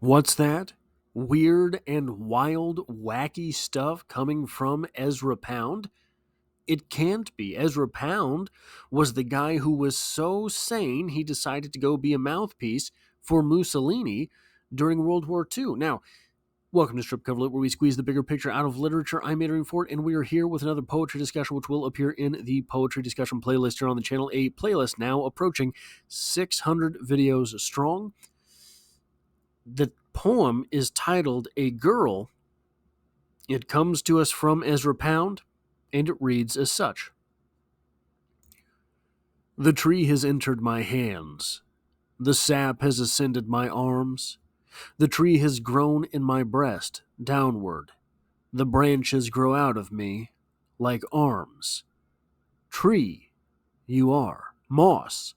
What's that? Weird and wild, wacky stuff coming from Ezra Pound? It can't be. Ezra Pound was the guy who was so sane he decided to go be a mouthpiece for Mussolini during World War II. Now, welcome to Strip Cover Lit, where we squeeze the bigger picture out of literature. I'm Adrian Ford, and we are here with another poetry discussion, which will appear in the poetry discussion playlist here on the channel. A playlist now approaching 600 videos strong. The poem is titled A Girl. It comes to us from Ezra Pound, and it reads as such. The tree has entered my hands. The sap has ascended my arms. The tree has grown in my breast, downward. The branches grow out of me like arms. Tree, you are. Moss,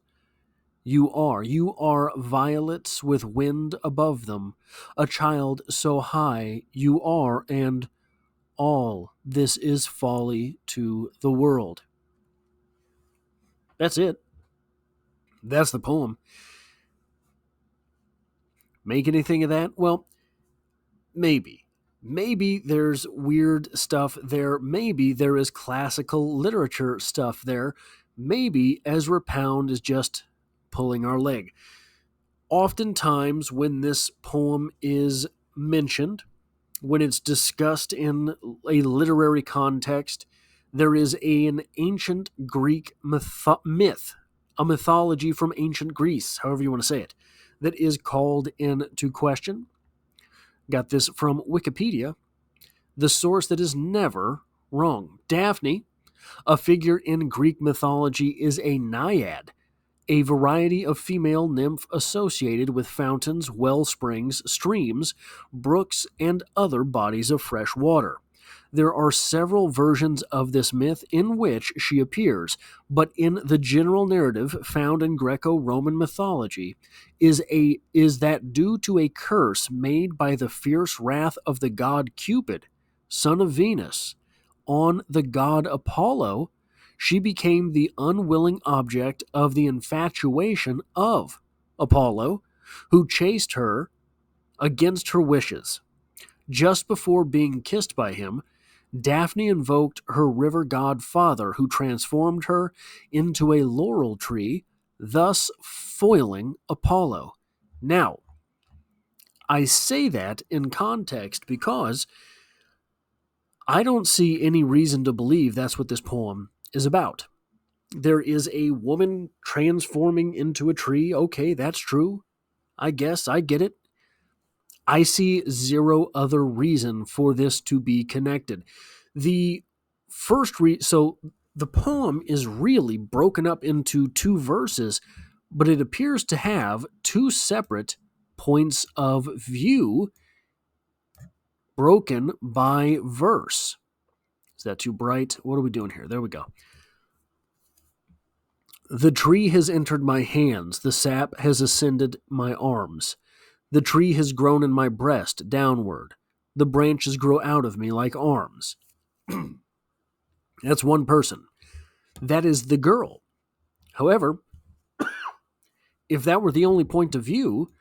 you are. You are violets with wind above them. A child so high you are, and all this is folly to the world. That's it. That's the poem. Make anything of that? Well, maybe. Maybe there's weird stuff there. Maybe there is classical literature stuff there. Maybe Ezra Pound is just pulling our leg. Oftentimes, when this poem is mentioned, when it's discussed in a literary context, there is an ancient Greek myth, a mythology from ancient Greece, however you want to say it, that is called into question. Got this from Wikipedia, the source that is never wrong. Daphne, a figure in Greek mythology, is a naiad, a variety of female nymph associated with fountains, well springs, streams, brooks, and other bodies of fresh water. There are several versions of this myth in which she appears, but in the general narrative found in Greco-Roman mythology is that due to a curse made by the fierce wrath of the god Cupid, son of Venus, on the god Apollo, she became the unwilling object of the infatuation of Apollo, who chased her against her wishes. Just before being kissed by him, Daphne invoked her river god father, who transformed her into a laurel tree, thus foiling Apollo. Now, I say that in context because I don't see any reason to believe that's what this poem is about. There is a woman transforming into a tree. Okay, that's true. I guess I get it. I see zero other reason for this to be connected. The so the poem is really broken up into two verses, but it appears to have two separate points of view broken by verse. Is that too bright? What are we doing here? There we go. The tree has entered my hands, the sap has ascended my arms. The tree has grown in my breast, downward. The branches grow out of me like arms. That's one person. That is the girl. However, if that were the only point of view,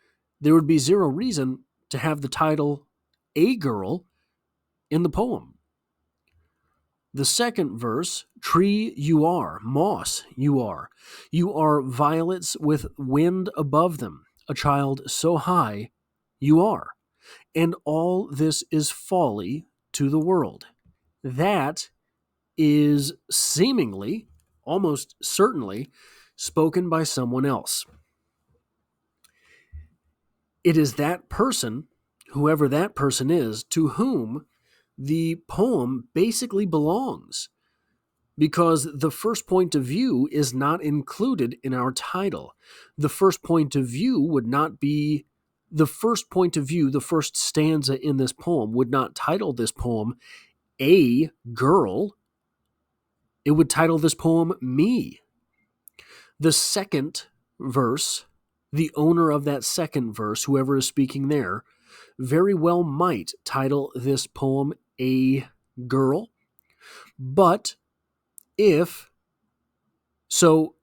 there would be zero reason to have the title A Girl in the poem. The second verse, tree you are, moss you are. You are violets with wind above them, a child so high you are. And all this is folly to the world. That is seemingly, almost certainly, spoken by someone else. It is that person, whoever that person is, to whom the poem basically belongs, because the first point of view is not included in our title. The first point of view would not be the first point of view, the first stanza in this poem would not title this poem A Girl. It would title this poem Me. The second verse, the owner of that second verse, whoever is speaking there, very well might title this poem A Girl. But if so,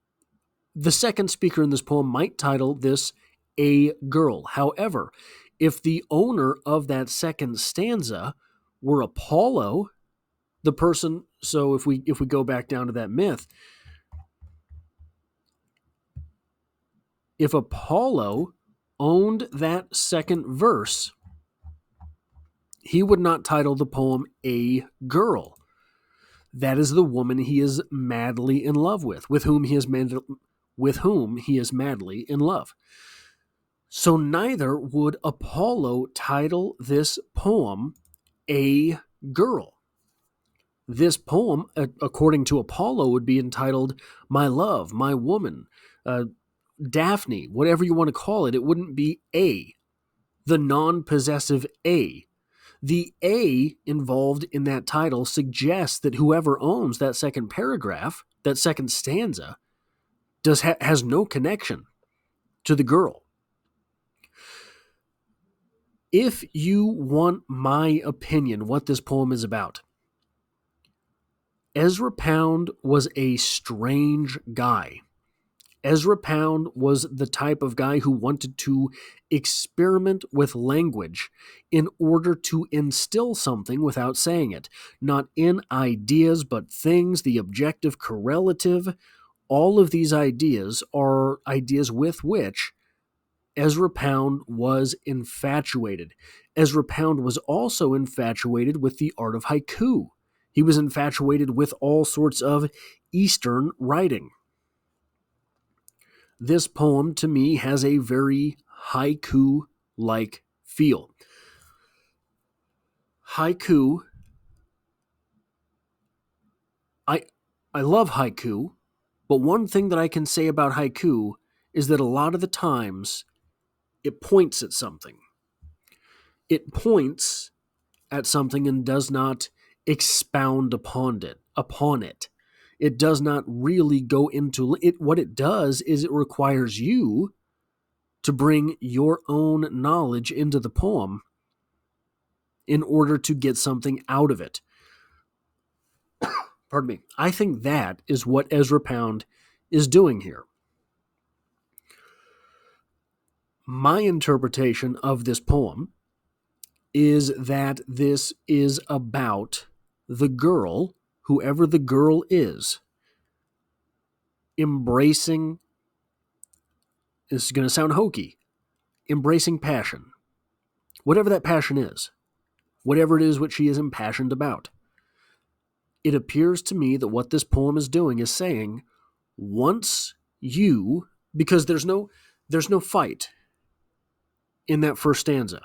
the second speaker in this poem might title this A Girl. However, If the owner of that second stanza were Apollo, the person, so if we go back down to that myth, if Apollo owned that second verse, he would not title the poem A Girl. That is the woman he is madly in love with whom he is madly in love. So neither would Apollo title this poem A Girl. This poem, according to Apollo, would be entitled My Love, My Woman, Daphne, whatever you want to call it. It wouldn't be A, the non-possessive A. The A involved in that title suggests that whoever owns that second paragraph, that second stanza, has no connection to the girl. If you want my opinion, what this poem is about, Ezra Pound was a strange guy. Ezra Pound was the type of guy who wanted to experiment with language in order to instill something without saying it, not in ideas, but things, the objective correlative. All of these ideas are ideas with which Ezra Pound was infatuated. Ezra Pound was also infatuated with the art of haiku. He was infatuated with all sorts of Eastern writing. This poem, to me, has a very haiku-like feel. Haiku, I love haiku, but one thing that I can say about haiku is that a lot of the times it points at something. It points at something and does not expound upon it. It does not really go into it. What it does is it requires you to bring your own knowledge into the poem in order to get something out of it. Pardon me. I think that is what Ezra Pound is doing here. My interpretation of this poem is that this is about the girl, whoever the girl is, embracing, this is going to sound hokey, embracing passion. Whatever that passion is, whatever it is which she is impassioned about. It appears to me that what this poem is doing is saying, once you, because there's no fight in that first stanza.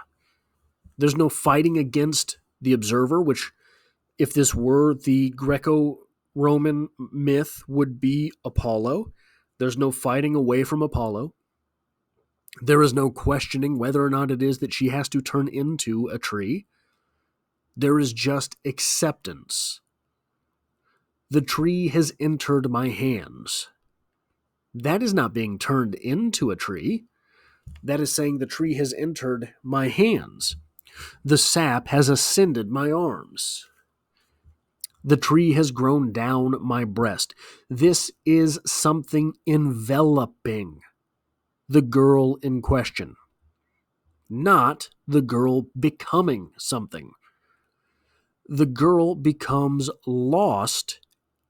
There's no fighting against the observer, which, if this were the Greco-Roman myth, would be Apollo. There's no fighting away from Apollo. There is no questioning whether or not it is that she has to turn into a tree. There is just acceptance. The tree has entered my hands. That is not being turned into a tree. That is saying the tree has entered my hands. The sap has ascended my arms. The tree has grown down my breast. This is something enveloping the girl in question, not the girl becoming something. The girl becomes lost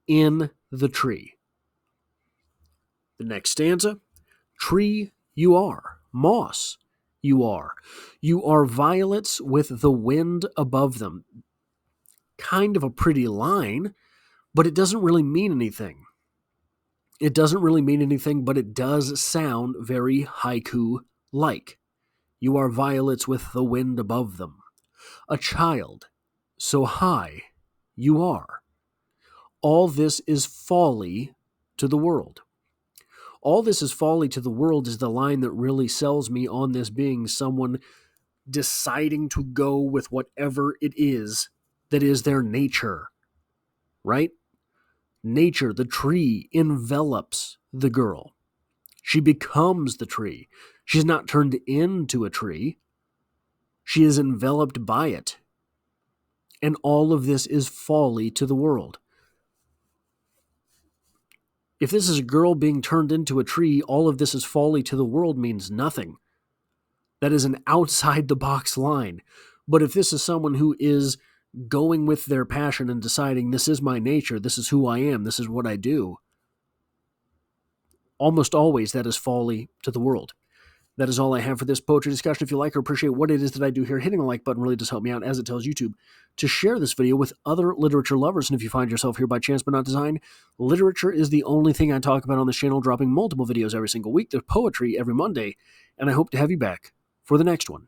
in the tree. The next stanza, tree you are, moss you are. You are violets with the wind above them. Kind of a pretty line, but it doesn't really mean anything. It doesn't really mean anything, but it does sound very haiku-like. You are violets with the wind above them. A child, so high you are. All this is folly to the world. All this is folly to the world is the line that really sells me on this being someone deciding to go with whatever it is that is their nature, right? Nature, the tree, envelops the girl. She becomes the tree. She's not turned into a tree. She is enveloped by it. And all of this is folly to the world. If this is a girl being turned into a tree, all of this is folly to the world means nothing. That is an outside the box line. But if this is someone who is going with their passion and deciding this is my nature, this is who I am, this is what I do, almost always that is folly to the world. That is all I have for this poetry discussion. If you like or appreciate what it is that I do here, hitting the like button really does help me out, as it tells YouTube to share this video with other literature lovers. And if you find yourself here by chance but not design, literature is the only thing I talk about on this channel, dropping multiple videos every single week. There's poetry every Monday, and I hope to have you back for the next one.